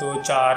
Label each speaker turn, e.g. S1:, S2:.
S1: 2-4